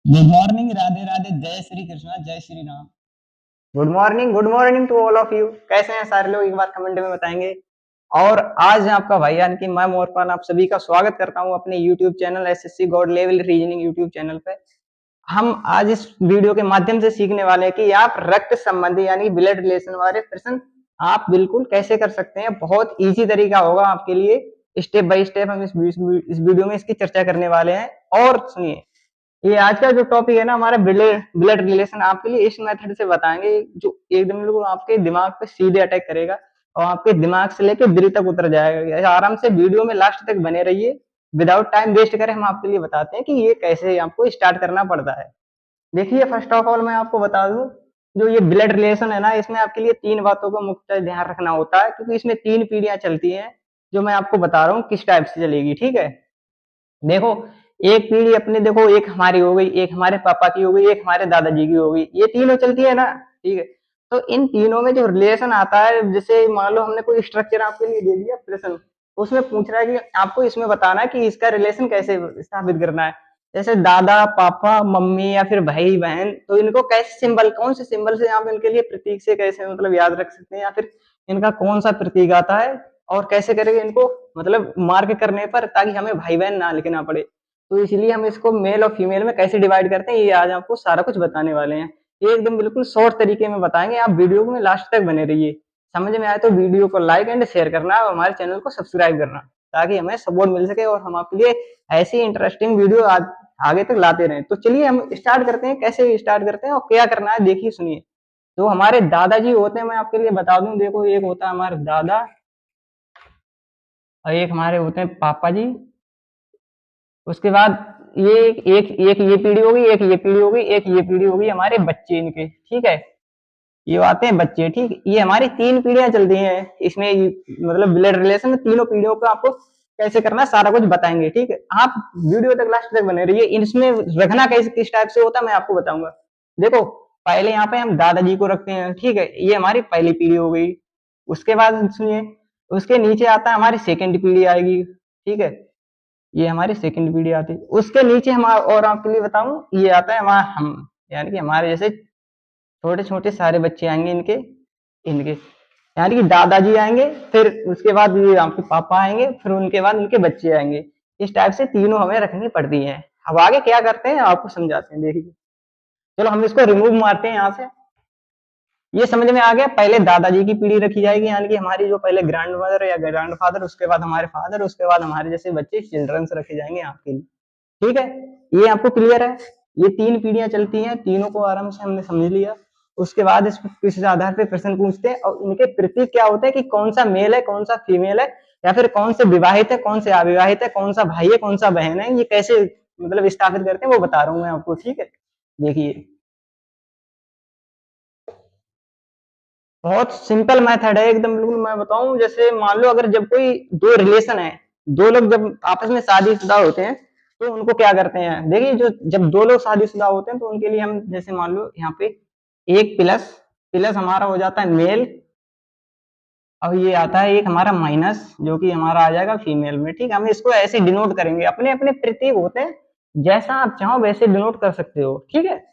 Good morning, Radhe Radhe, जय श्री कृष्णा, जय Shri Ram. Good morning to all of you. कैसे हैं सारे लोग, एक बार कमेंट में बताएंगे। और आज आपका भाई यानी कि मैं मोरपाल आप सभी का स्वागत करता हूं अपने YouTube channel SSC God level reasoning YouTube channel पे। हम आज इस वीडियो के माध्यम से सीखने वाले हैं कि आप रक्त संबंधी यानी ब्लड रिलेशन वाले प्रश्न आप बिल्कुल कैसे कर सकते हैं। बहुत इजी तरीका होगा आपके लिए, स्टेप बाय स्टेप हम इस वीडियो में इसकी चर्चा करने वाले हैं। और सुनिए, ये आज का जो टॉपिक है ना हमारा ब्लड ब्लड रिलेशन, आपके लिए इस मेथड से बताएंगे जो एकदम बिल्कुल आपके दिमाग पे सीधे अटैक करेगा और आपके दिमाग से लेकर दिल तक उतर जाएगा। आराम से वीडियो में लास्ट तक बने रहिए। विदाउट टाइम वेस्ट करें हम आपके लिए बताते हैं कि ये कैसे आपको स्टार्ट करना पड़ता है। देखिए, फर्स्ट ऑफ ऑल मैं आपको बता दूं, जो ये ब्लड रिलेशन है ना, इसमें आपके लिए तीन बातों का मुख्य ध्यान रखना होता है, क्योंकि इसमें तीन पीढ़ियां चलती हैं। जो मैं आपको बता रहा हूँ किस टाइप से चलेगी, ठीक है। देखो, एक पीढ़ी अपने, देखो एक हमारी हो गई, एक हमारे पापा की हो गई, एक हमारे दादाजी की हो गई, ये तीनों चलती है ना, ठीक है। तो इन तीनों में जो रिलेशन आता है, जैसे मान लो हमने कोई स्ट्रक्चर आपके लिए दे दिया प्रश्न, उसमें पूछ रहा है कि आपको इसमें बताना है कि इसका रिलेशन कैसे स्थापित करना है। जैसे दादा पापा मम्मी या फिर भाई बहन, तो इनको कैसे सिंबल, कौन से सिंबल से आप इनके लिए प्रतीक से कैसे मतलब याद रख सकते हैं, या फिर इनका कौन सा प्रतीक आता है और कैसे करेंगे इनको मतलब मार्क करने पर, ताकि हमें भाई बहन ना लिखना पड़े। तो इसलिए हम इसको मेल और फीमेल में कैसे डिवाइड करते हैं, ये आज आपको सारा कुछ बताने वाले हैं। ये एकदम बिल्कुल शॉर्ट तरीके में बताएंगे, आप वीडियो में लास्ट तक बने रहिए। समझ में आए तो वीडियो को लाइक एंड शेयर करना और हमारे चैनल को सब्सक्राइब करना, ताकि हमें सपोर्ट मिल सके और हम आपके लिए ऐसी इंटरेस्टिंग वीडियो आगे तक लाते रहें। तो चलिए हम स्टार्ट करते हैं, कैसे स्टार्ट करते हैं और क्या करना है, देखिए सुनिए। तो हमारे दादाजी होते हैं, मैं आपके लिए बता दूं, देखो एक होता है हमारे दादा और एक हमारे होते हैं पापा जी। उसके बाद ये एक एक ये पीढ़ी होगी, एक ये पीढ़ी होगी, एक ये पीढ़ी होगी, हमारे बच्चे इनके, ठीक है। ये आते हैं बच्चे, ठीक। ये हमारी तीन पीढ़ियां चलती हैं इसमें, मतलब ब्लड रिलेशन में तीनों पीढ़ियों को आपको कैसे करना है सारा कुछ बताएंगे, ठीक है। आप वीडियो तक लास्ट तक बने रहिए। इसमें रखना कैसे किस टाइप से होता है मैं आपको बताऊंगा। देखो, पहले यहाँ पे हम दादाजी को रखते हैं, ठीक है, ये हमारी पहली पीढ़ी हो गई। उसके बाद सुनिए, उसके नीचे आता है हमारी सेकेंड पीढ़ी आएगी, ठीक है। ये हमारी सेकंड पीढ़ी आती है। उसके नीचे हम और आपके लिए बताऊं, ये आता है हमारा हम, यानी कि हमारे जैसे छोटे छोटे सारे बच्चे आएंगे इनके इनके यानी कि दादाजी आएंगे, फिर उसके बाद ये आपके पापा आएंगे, फिर उनके बाद उनके बच्चे आएंगे। इस टाइप से तीनों हमें रखनी पड़ती है। अब आगे क्या करते हैं आपको समझाते हैं, देखिए। चलो हम इसको रिमूव मारते हैं यहाँ से। ये समझ में आ गया, पहले दादाजी की पीढ़ी रखी जाएगी, यानी कि हमारी जो पहले ग्रैंड मदर या ग्रैंड फादर, उसके बाद हमारे फादर, उसके बाद हमारे जैसे बच्चे चिल्ड्रंस रखे जाएंगे आपके लिए, ठीक है। ये आपको क्लियर है। ये तीन पीढ़ियां चलती हैं, तीनों को आराम से हमने समझ लिया। उसके बाद इस आधार पे प्रश्न पूछते हैं और इनके प्रतीक क्या होते हैं कि कौन सा मेल है, कौन सा फीमेल है, या फिर कौन से विवाहित है, कौन से अविवाहित है, कौन सा भाई है, कौन सा बहन है, ये कैसे मतलब स्थापित करते हैं वो बता रहा हूं मैं आपको, ठीक है। देखिए, बहुत सिंपल मेथड है एकदम बिल्कुल। मैं बताऊं, जैसे मान लो अगर जब कोई दो रिलेशन है, दो लोग जब आपस में शादीशुदा होते हैं, तो उनको क्या करते हैं, देखिए, जो जब दो लोग शादीशुदा होते हैं तो उनके लिए हम जैसे मान लो यहाँ पे एक प्लस प्लस हमारा हो जाता है मेल, और ये आता है एक हमारा माइनस, जो कि हमारा आ जाएगा फीमेल में, ठीक है। हम इसको ऐसे डिनोट करेंगे, अपने अपने प्रतीक होते हैं, जैसा आप चाहो वैसे डिनोट कर सकते हो, ठीक है।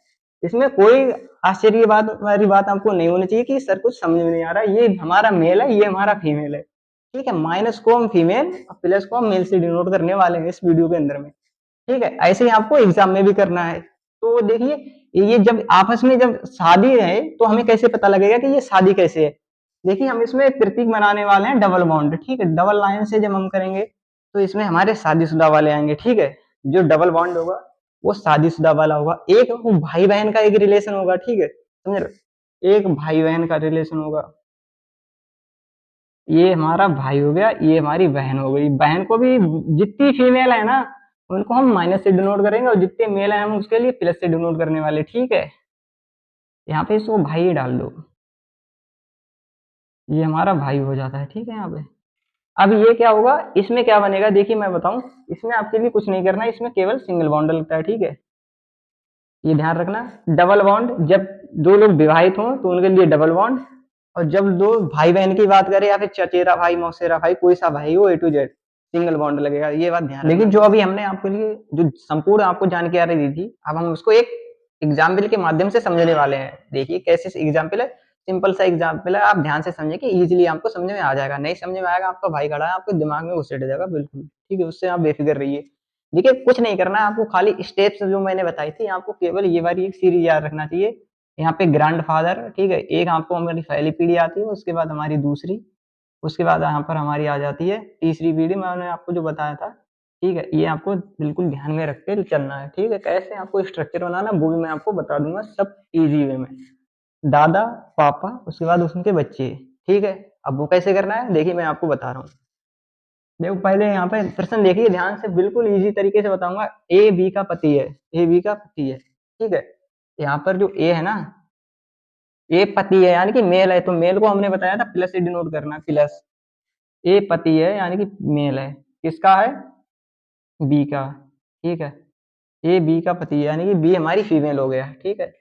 इसमें कोई आश्चर्य बात वाली बात आपको नहीं होनी चाहिए कि सर कुछ समझ में नहीं आ रहा है, ये हमारा मेल है, ये हमारा फीमेल है, ठीक है। माइनस को हम फीमेल और प्लस को हम मेल से डिनोट करने वाले हैं इस वीडियो के अंदर में, ठीक है। ऐसे ही आपको एग्जाम में भी करना है। तो देखिए, ये जब आपस में जब शादी है तो हमें कैसे पता लगेगा कि ये शादी कैसे है। देखिए, हम इसमें एक प्रतीक बनाने वाले हैं डबल बॉन्ड, ठीक है। डबल लाइन से जब हम करेंगे तो इसमें हमारे शादीशुदा वाले आएंगे, ठीक है। जो डबल बॉन्ड होगा वो शादीशुदा वाला होगा। एक वो भाई बहन का एक रिलेशन होगा, ठीक है, समझ रहे, एक भाई बहन का रिलेशन होगा। ये हमारा भाई हो गया, ये हमारी बहन हो गई। बहन को भी जितनी फीमेल है ना, उनको हम माइनस से डिनोट करेंगे, और जितने मेल है हम उसके लिए प्लस से डिनोट करने वाले, ठीक है। यहाँ पे इसको भाई डाल दो, ये हमारा भाई हो जाता है, ठीक है। यहाँ पे अब ये क्या होगा, इसमें क्या बनेगा, देखिए मैं बताऊं, इसमें आपके लिए कुछ नहीं करना है, इसमें केवल सिंगल बॉन्ड लगता है, ठीक है। ये ध्यान रखना, डबल बॉन्ड जब दो लोग विवाहित हों तो उनके लिए डबल बॉन्ड, और जब दो भाई बहन की बात करें या फिर चचेरा भाई मौसेरा भाई, कोई सा भाई हो, ए टू जेड, सिंगल बॉन्ड लगेगा, ये बात ध्यान रखना। लेकिन जो अभी हमने आपके लिए जो संपूर्ण आपको जानकारी दी थी, अब हम उसको एक एग्जाम्पल के माध्यम से समझने वाले हैं। देखिए कैसे एग्जाम्पल है, सिंपल सा एग्जाम्पल है, आप ध्यान से समझे कि इजीली आपको समझ में आ जाएगा। नहीं समझ में आएगा, आपका भाई खड़ा है, आपके दिमाग में घुसेड़ जाएगा बिल्कुल, ठीक है, उससे आप बेफिक्र रहिए। देखिए कुछ नहीं करना है आपको, खाली स्टेप्स जो मैंने बताई थी आपको केवल ये वाली एक सीरीज याद रखना चाहिए। यहाँ पे ग्रैंडफादर, ठीक है, एक आपको हमारी पहली पीढ़ी आती है, उसके बाद हमारी दूसरी, उसके बाद यहाँ पर हमारी आ जाती है तीसरी पीढ़ी, मैंने आपको जो बताया था, ठीक है। ये आपको बिल्कुल ध्यान में रख के चलना है, ठीक है। कैसे आपको स्ट्रक्चर बनाना वो भी मैं आपको बता दूंगा, सब इजी वे में। दादा, पापा, उसके बाद उनके बच्चे, ठीक है। अब वो कैसे करना है देखिए मैं आपको बता रहा हूँ। देखो पहले यहाँ पे प्रश्न देखिए ध्यान से, बिल्कुल इजी तरीके से बताऊंगा। ए बी का पति है, ए बी का पति है, ठीक है। यहाँ पर जो ए है ना, ए पति है यानी कि मेल है, तो मेल को हमने बताया था प्लस से डिनोट करना, प्लस। ए पति है यानी कि मेल है, किसका है, बी का, ठीक है। ए बी का पति है यानी कि बी हमारी फीमेल हो गया, ठीक है।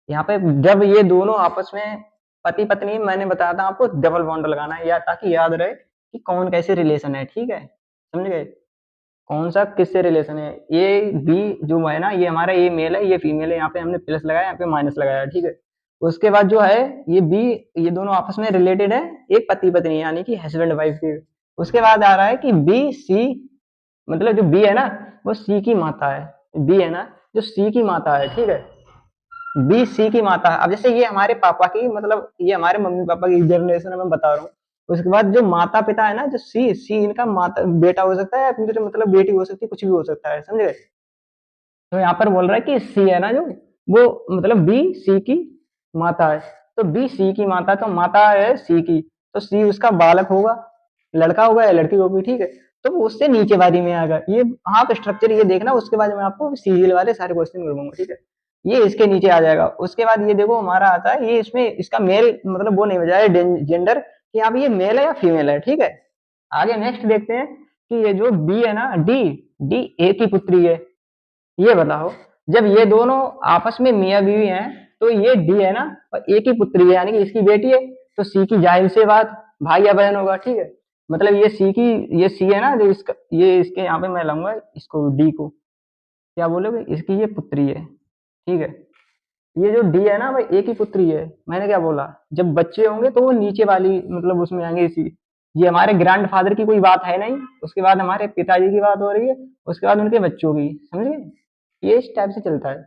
यहाँ पे जब ये दोनों आपस में पति पत्नी, मैंने बताया था आपको डबल बॉन्ड लगाना है, या ताकि याद रहे कि कौन कैसे रिलेशन है, ठीक है, समझ गए, कौन सा किससे रिलेशन है। ए बी जो है ना, ये हमारा ए मेल है, ये फीमेल है, यहाँ पे हमने प्लस लगाया, यहाँ पे माइनस लगाया, ठीक है। उसके बाद जो है ये बी, ये दोनों आपस में रिलेटेड है, एक पति पत्नी यानी कि हस्बैंड वाइफ के। उसके बाद आ रहा है कि बी सी, मतलब जो बी है ना वो सी की माता है, बी है ना जो सी की माता है, ठीक है। बी सी की माता है। अब जैसे ये हमारे पापा की, मतलब ये हमारे मम्मी पापा की जनरेशन में बता रहा हूँ। उसके बाद जो माता पिता है ना, जो सी, सी इनका माता बेटा हो सकता है, या फिर मतलब बेटी हो सकती है, कुछ भी हो सकता है, समझ गए। तो यहाँ पर बोल रहा है कि सी है ना जो, वो मतलब बी सी की माता है, तो बी सी की माता, तो माता है सी की, तो सी उसका बालक होगा, लड़का होगा या लड़की होगी, ठीक है। तो वो उससे नीचे बारी में आएगा ये, आप स्ट्रक्चर ये देखना, उसके बाद मैं आपको सीरियल वाले सारे क्वेश्चन करवाऊंगा, ठीक है। ये इसके नीचे आ जाएगा। उसके बाद ये देखो हमारा आता है, ये इसमें इसका मेल मतलब वो नहीं बजाया जेंडर कि आप ये मेल है या फीमेल है, ठीक है। आगे नेक्स्ट देखते हैं कि ये जो बी है ना, डी, डी ए की पुत्री है। ये बताओ, जब ये दोनों आपस में मियाँ बीवी हैं, तो ये डी है ना और ए की पुत्री है यानी कि इसकी बेटी है, तो सी की जाहिर सी बात भाई या बहन होगा, ठीक है। मतलब ये सी की, ये सी है ना जो इसका, ये इसके यहाँ पे मैं लाऊंगा इसको डी को, क्या बोलोगे, इसकी ये पुत्री है, ठीक है। ये जो डी है ना भाई ए की पुत्री है, मैंने क्या बोला, जब बच्चे होंगे तो वो नीचे वाली मतलब उसमें आएंगे इसी। ये हमारे ग्रैंड फादर की कोई बात है नहीं, उसके बाद हमारे पिताजी की बात हो रही है, उसके बाद उनके बच्चों की, समझे। ये इस टाइप से चलता है।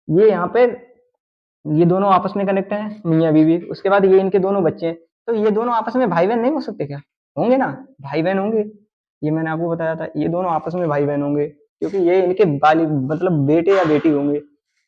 ये यहाँ पे ये दोनों आपस में कनेक्ट हैं मियाँ बीवी, उसके बाद ये इनके दोनों बच्चे हैं, तो ये दोनों आपस में भाई बहन नहीं हो सकते क्या, होंगे ना, भाई बहन होंगे। ये मैंने आपको बताया था, ये दोनों आपस में भाई बहन होंगे, क्योंकि ये इनके बाली मतलब बेटे या बेटी होंगे।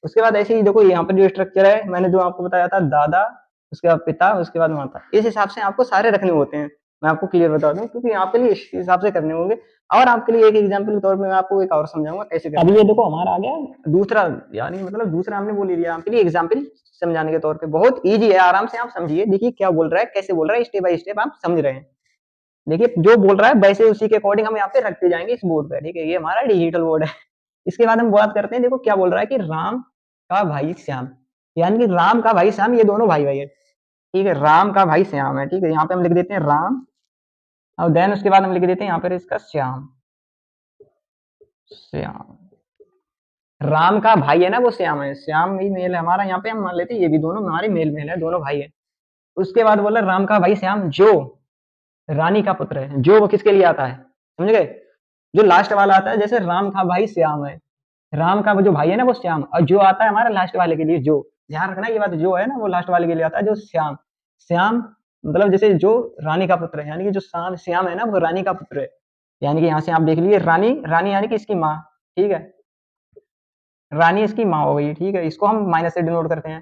उसके बाद ऐसे ही देखो यहाँ पर जो स्ट्रक्चर है, मैंने जो आपको बताया था, दादा, उसके बाद पिता, उसके बाद माता, इस हिसाब से आपको सारे रखने होते हैं। मैं आपको क्लियर बता दूं, क्योंकि यहाँ पे लिए इस हिसाब से करने होंगे। और आपके लिए एक एग्जाम्पल के तौर पे मैं आपको एक और समझाऊंगा कैसे करना। अभी ये देखो हमारा आ गया दूसरा, यानी मतलब दूसरा हमने बोल लिया आपके लिए एग्जाम्पल समझाने के तौर पे, बहुत इजी है, आराम से आप समझिए। देखिए क्या बोल रहा है, कैसे बोल रहा है, स्टेप बाय स्टेप आप समझ रहे हैं। देखिए जो बोल रहा है वैसे उसी के अकॉर्डिंग हम यहाँ पे रखते जाएंगे इस बोर्ड पे, ठीक है। ये हमारा डिजिटल बोर्ड है। इसके बाद हम बात करते हैं, देखो क्या बोल रहा है कि राम का भाई श्याम, यानी कि राम का भाई श्याम, ये दोनों भाई भाई है, ठीक है। राम का भाई श्याम है, ठीक है। यहाँ पे हम लिख देते हैं राम, और देन उसके बाद हम लिख देते हैं यहाँ पर इसका श्याम, श्याम। राम का भाई है ना वो श्याम है, श्याम ही मेल है हमारा, यहाँ पे हम मान लेते हैं ये भी दोनों हमारे मेल मेल है, दोनों भाई है। उसके बाद बोला राम का भाई श्याम जो रानी का पुत्र है, जो वो किसके लिए आता है, समझ गए। जो लास्ट वाला आता है, जैसे राम का भाई श्याम है, राम का वो जो भाई है ना वो श्याम, और जो आता है हमारा लास्ट वाले के लिए, जो ध्यान रखना ये बात, जो है ना वो लास्ट वाले के लिए आता है, जो श्याम। श्याम मतलब जैसे जो रानी का पुत्र है, यानी कि जो श्याम श्याम है ना वो रानी का पुत्र है, यानी कि यहाँ से आप देख लीजिए रानी, रानी यानी कि इसकी माँ, ठीक है। रानी इसकी माँ हो गई, ठीक है। इसको हम माइनस से डिनोट करते हैं,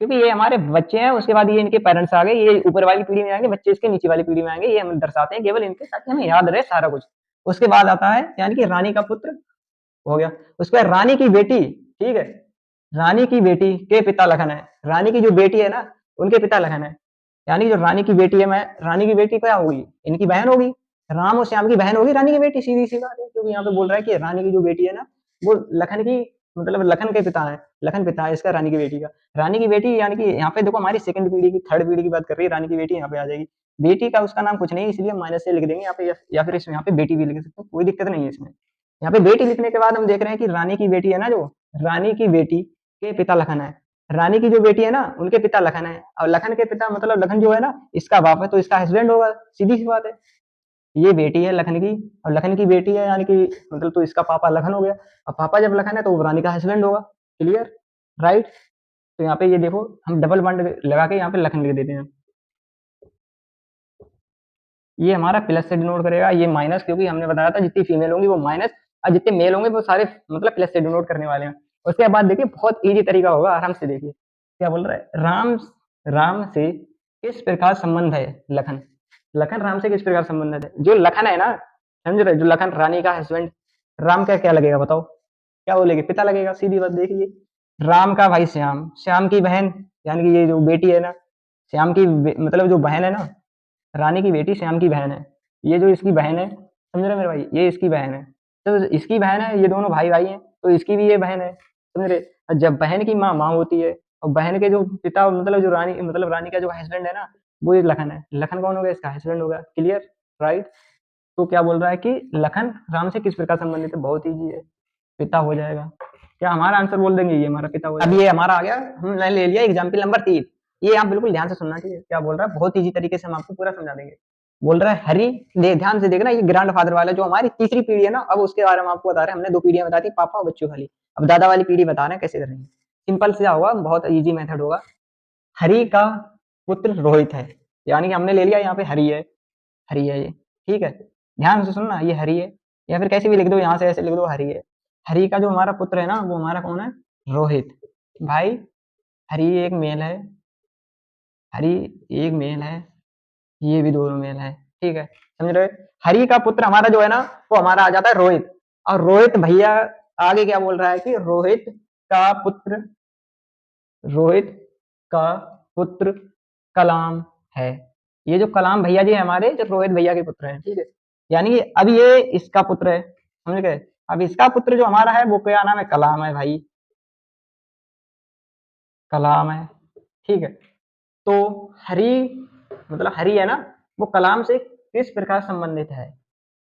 क्योंकि ये हमारे बच्चे हैं, उसके बाद ये इनके पेरेंट्स आ गए, ये ऊपर वाली पीढ़ी में आएंगे, बच्चे इसके नीचे वाली पीढ़ी में आएंगे, ये हम दर्शाते हैं केवल इनके, ताकि हमें याद रहे सारा कुछ। उसके बाद आता है यानी कि रानी का पुत्र हो गया। उसके बाद रानी की बेटी, ठीक है। रानी की बेटी के पिता लखन है, रानी की जो बेटी है ना उनके पिता लखन है, यानी जो रानी की बेटी है, मैं रानी की बेटी क्या होगी, इनकी बहन होगी, राम और श्याम की बहन होगी रानी की बेटी, सीधी सी बात है। क्योंकि यहाँ पे बोल रहा है कि रानी की जो बेटी है ना वो लखन की, मतलब लखन के पिता है, लखन पिता है इसका रानी की बेटी का। रानी की बेटी यानी कि यहाँ पे देखो हमारी सेकंड पीढ़ी की, थर्ड पीढ़ी की बात कर रही है, रानी की बेटी यहाँ पे आ जाएगी। बेटी का उसका नाम कुछ नहीं है, इसलिए माइनस से लिख देंगे यहाँ पे, या फिर इसमें यहाँ पे बेटी भी लिख सकते हैं, कोई दिक्कत नहीं है इसमें। यहाँ पे बेटी लिखने के बाद हम देख रहे हैं कि रानी की बेटी है ना, जो रानी की बेटी के पिता लखन है। रानी की जो बेटी है ना, उनके पिता लखन है, और लखन के पिता मतलब लखन जो है ना, इसका बाप है, तो इसका हस्बैंड होगा, सीधी सी बात है। ये बेटी है लखन की, और लखन की बेटी है, यानी कि मतलब तो इसका पापा लखन हो गया, और पापा जब लखन है तो वो रानी का हस्बैंड होगा। Clear, right. तो यहाँ पे ये देखो, हम डबल बंड लगा के यहाँ पे लखन लिख देते हैं। ये हमारा प्लस से डिनोट करेगा, ये माइनस, क्योंकि हमने बताया था जितनी फीमेल होंगी वो माइनस, और जितने मेल होंगे वो सारे मतलब प्लस से डिनोट करने वाले हैं। उसके बाद देखिए बहुत इजी तरीका होगा, आराम से देखिए क्या बोल रहा है। राम राम से किस प्रकार संबंध है लखन। लखन राम से किस प्रकार संबंधित है। जो लखन है ना, समझ रहे, जो लखन रानी का हस्बैंड, राम का क्या लगेगा बताओ, क्या बोलेगे, पिता लगेगा, सीधी बात। देखिए राम का भाई श्याम, श्याम की बहन, यानी कि ये जो बेटी है ना, श्याम की मतलब जो बहन है ना, रानी की बेटी श्याम की बहन है, ये जो इसकी बहन है, समझ रहे मेरे भाई, ये इसकी बहन है। तो इसकी बहन है, ये दोनों भाई भाई हैं, तो इसकी भी ये बहन है, समझ रहे। और जब बहन की माँ माँ होती है, और बहन के जो पिता मतलब जो रानी मतलब रानी का जो हस्बैंड है ना, वो एक लखन है। लखन कौन हो गया, इसका हस्बैंड होगा। Clear, right. तो क्या बोल रहा है कि लखन राम से किस प्रकार संबंधित है, बहुत ईजी है, पिता हो जाएगा। क्या हमारा आंसर बोल देंगे, ये हमारा पिता हो जाएगा। अब ये हमारा आ गया, हमने ले लिया एग्जाम्पल नंबर 3। ये आप बिल्कुल ध्यान से सुनना चाहिए, क्या बोल रहा है, बहुत ईजी तरीके से हम आपको पूरा समझा देंगे। बोल रहा है हरि, ध्यान से देखना, ये ग्रैंड फादर वाला जो हमारी तीसरी पीढ़ी है ना, अब उसके बारे में आपको बता रहे हैं। हमने 2 पीढ़ियां बता दी, पापा और बच्चों वाली, अब दादा वाली पीढ़ी बता रहे हैं कैसे करेंगे। सिंपल से होगा, बहुत इजी मेथड होगा। हरि का पुत्र रोहित है, यानी कि हमने ले लिया यहाँ पे हरि है, हरि है ये, ठीक है। ध्यान से सुनना, ये हरि है, या फिर कैसे भी लिख दो, यहाँ से ऐसे लिख दो हरि है। हरि का जो हमारा पुत्र है ना, वो हमारा कौन है, रोहित। भाई हरि एक मेल है, हरि एक मेल है, ये भी दोनों मेल है, ठीक है, समझ रहे। हरि का पुत्र हमारा जो है ना, वो हमारा आ जाता है रोहित। और रोहित भैया आगे क्या बोल रहा है कि रोहित का पुत्र, रोहित का पुत्र कलाम है। ये जो कलाम भैया जी है हमारे, जो रोहित भैया के पुत्र हैं, ठीक है। यानी कि अब ये इसका पुत्र है, समझ गए। अब इसका पुत्र जो हमारा है वो क्या नाम है, कलाम है भाई, कलाम है, ठीक है। तो हरि मतलब हरि है ना, वो कलाम से किस प्रकार संबंधित है।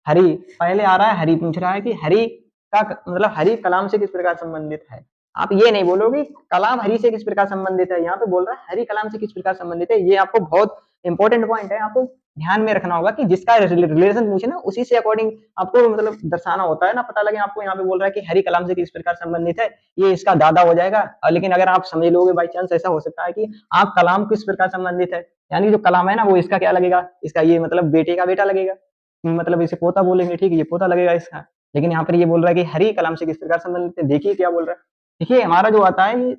हरि पहले आ रहा है, हरि पूछ रहा है कि हरि का मतलब हरि कलाम से किस प्रकार संबंधित है। आप ये नहीं बोलोगे कलाम हरि से किस प्रकार संबंधित है, यहाँ पे बोल रहा है हरि कलाम से किस प्रकार संबंधित है। ये आपको बहुत इंपॉर्टेंट पॉइंट है, आपको ध्यान में रखना होगा कि जिसका रिलेशन पूछे ना, उसी से अकॉर्डिंग आपको मतलब दर्शाना होता है ना, पता लगे आपको। यहाँ पे बोल रहा है कि हरि कलाम से किस प्रकार संबंधित है, ये इसका दादा हो जाएगा। लेकिन अगर आप समझ लोगे, बाई चांस ऐसा हो सकता है कि आप कलाम किस प्रकार संबंधित है, यानी जो कलाम है ना, वो इसका क्या लगेगा, इसका ये मतलब बेटे का बेटा लगेगा, मतलब इसे पोता बोलेंगे, ठीक है, ये पोता लगेगा इसका। लेकिन यहाँ पर ये बोल रहा है कि हरि कलाम से किस प्रकार संबंधित है। देखिए क्या बोल रहा है, देखिए हमारा जो आता है ये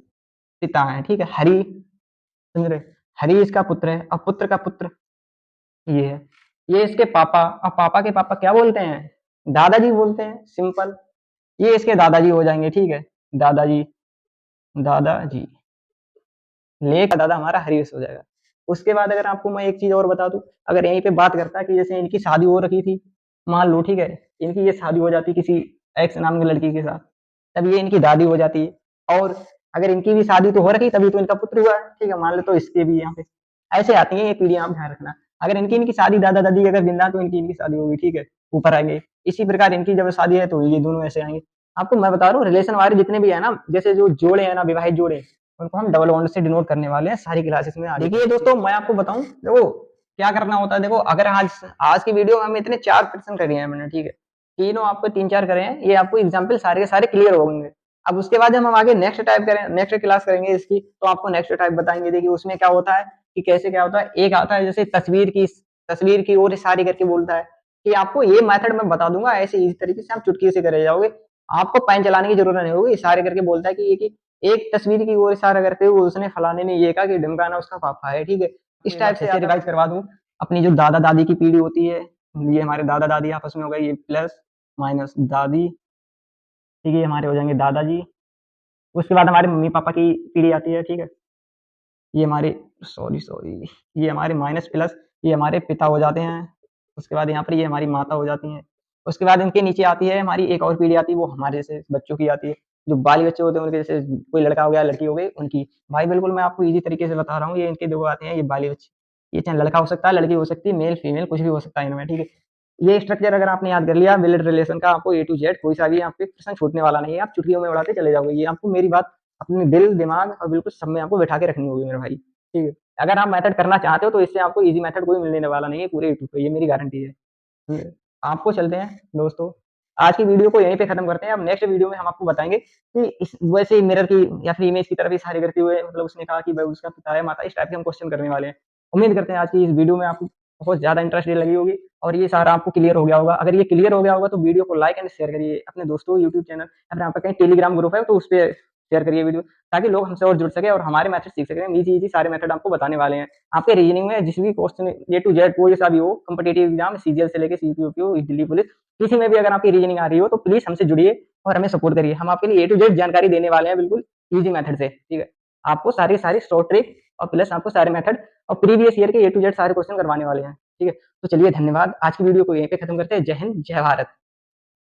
पिता है, ठीक है, हरि, समझ रहे। हरि इसका पुत्र है, और पुत्र का पुत्र ये है, ये इसके पापा, और पापा के पापा क्या बोलते हैं, दादाजी बोलते हैं, सिंपल। ये इसके दादाजी हो जाएंगे, ठीक है, दादाजी, दादाजी, ले का दादा हमारा हरीश हो जाएगा। उसके बाद अगर आपको मैं एक चीज और बता दूं, अगर यहीं पे बात करता है कि जैसे इनकी शादी हो रखी थी, मान लो, ठीक है, इनकी ये शादी हो जाती किसी एक्स नाम की लड़की के साथ, तब ये इनकी दादी हो जाती है। और अगर इनकी भी शादी तो हो रखी, तभी तो इनका पुत्र हुआ है, ठीक है, मान लो, तो इसके भी यहाँ पे ऐसे आती है ये पीढ़ियां, आप ध्यान रखना। अगर इनकी इनकी शादी दादा दादी अगर जिंदा, तो इनकी इनकी शादी होगी, ठीक है, ऊपर आएंगे। इसी प्रकार इनकी जब शादी है तो ये दोनों ऐसे आएंगे। आपको मैं बता रहा हूँ, रिलेशन वाले जितने भी है ना, जैसे जो जोड़े हैं ना, विवाहित जोड़े, उनको हम डबल बॉन्ड से डिनोट करने वाले हैं सारी क्लासेस में। देखिए दोस्तों, मैं आपको बताऊं, देखो क्या करना होता है। देखो अगर आज आज की वीडियो में हम इतने 4 प्रश्न करे हैं मैंने, ठीक है, तीनों आपको 3-4 करे हैं, ये आपको एग्जाम्पल सारे के सारे क्लियर हो गए। अब उसके बाद हम आगे नेक्स्ट टाइप करें, नेक्स्ट क्लास करेंगे इसकी, तो आपको नेक्स्ट टाइप बताएंगे। देखिए उसमें क्या होता है कि कैसे क्या होता है। एक आता है जैसे तस्वीर की ओर इशारे करके बोलता है कि आपको ये मेथड मैं बता दूंगा, ऐसे इस तरीके से आप चुटकी से करे जाओगे, आपको पेन चलाने की जरूरत नहीं होगी। इशारे करके बोलता है कि एक तस्वीर की ओर इशारा करते हुए उसने फलाने ने ये कहा कि ढिमकाना उसका पापा है, ठीक है। इस टाइप से रिवाइज करवा दूं। अपनी जो दादा दादी की पीढ़ी होती है, ये हमारे दादा दादी आपस में हो गए, ये प्लस माइनस दादी, ठीक है, ये हमारे हो जाएंगे दादाजी। उसके बाद हमारे मम्मी पापा की पीढ़ी आती है, ठीक है, ये हमारे सॉरी सॉरी ये हमारे माइनस प्लस, ये हमारे पिता हो जाते हैं। उसके बाद यहाँ पर ये हमारी माता हो जाती हैं। उसके बाद इनके नीचे आती है हमारी एक और पीढ़ी आती है, वो हमारे जैसे बच्चों की आती है, जो बाल बच्चे होते हैं उनके, जैसे कोई लड़का हो गया लड़की हो गई उनकी। भाई बिल्कुल मैं आपको इजी तरीके से बता रहा हूँ, ये इनके दो आते हैं, ये बाली बच्चे, ये चाहे लड़का हो सकता है, लड़की हो सकती है, मेल, फीमेल कुछ भी हो सकता है इनमें, ठीक है। ये स्ट्रक्चर अगर आपने याद कर लिया ब्लड रिलेशन का, आपको ए टू जेड कोई सा भी यहाँ पे प्रश्न छूटने वाला नहीं है, आप चुटकियों में उड़ाते चले जाओगे। ये आपको मेरी बात अपने दिल, दिमाग और बिल्कुल सब में आपको बैठा के रखनी होगी मेरे भाई, ठीक है। अगर आप मेथड करना चाहते हो तो इससे आपको ईज़ी मेथड कोई मिलने वाला नहीं है पूरे यूट्यूब पे, ये मेरी गारंटी है। आपको चलते हैं दोस्तों, आज की वीडियो को यहीं पे खत्म करते हैं। अब नेक्स्ट वीडियो में हम आपको बताएँगे कि इस वैसे मिरर की या फिर इमेज की तरफ इशारे करते हुए मतलब उसने कहा कि भाई उसका पिता है, माता है, इस टाइप के हम क्वेश्चन करने वाले हैं। उम्मीद करते हैं आज की इस वीडियो में आपको बहुत ज़्यादा इंटरेस्टेड लगी होगी और ये सारा आपको क्लियर हो गया होगा। अगर ये क्लियर हो गया होगा तो वीडियो को लाइक एंड शेयर करिए अपने दोस्तों, यूट्यूब चैनल या फिर यहाँ पे कहीं टेलीग्राम ग्रुप है तो उस पे शेयर करिए वीडियो, ताकि लोग हमसे और जुड़ सकें और हमारे मेथड सीख सकें। हम ईज़ी-ईज़ी सारे मेथड आपको बताने वाले हैं। आपके रीजनिंग में जिस भी क्वेश्चन ए टू जेड कोई सा भी हो, कॉम्पिटिटिव एग्जाम सीजीएल से लेके सीपीओ, दिल्ली पुलिस, किसी में भी अगर आपकी रीजनिंग आ रही हो तो प्लीज़ हमसे जुड़िए और हमें सपोर्ट करिए। हम आपके लिए ए टू जेड जानकारी देने वाले हैं बिल्कुल ईज़ी मेथड से, ठीक है। आपको सारी सारी शॉर्ट ट्रिक और प्लस आपको सारे मेथड और प्रीवियस ईयर के ए टू जेड सारे क्वेश्चन करवाने वाले हैं, ठीक है। तो चलिए धन्यवाद। आज की वीडियो को यहीं पे खत्म करते हैं। जय हिंद, जय भारत।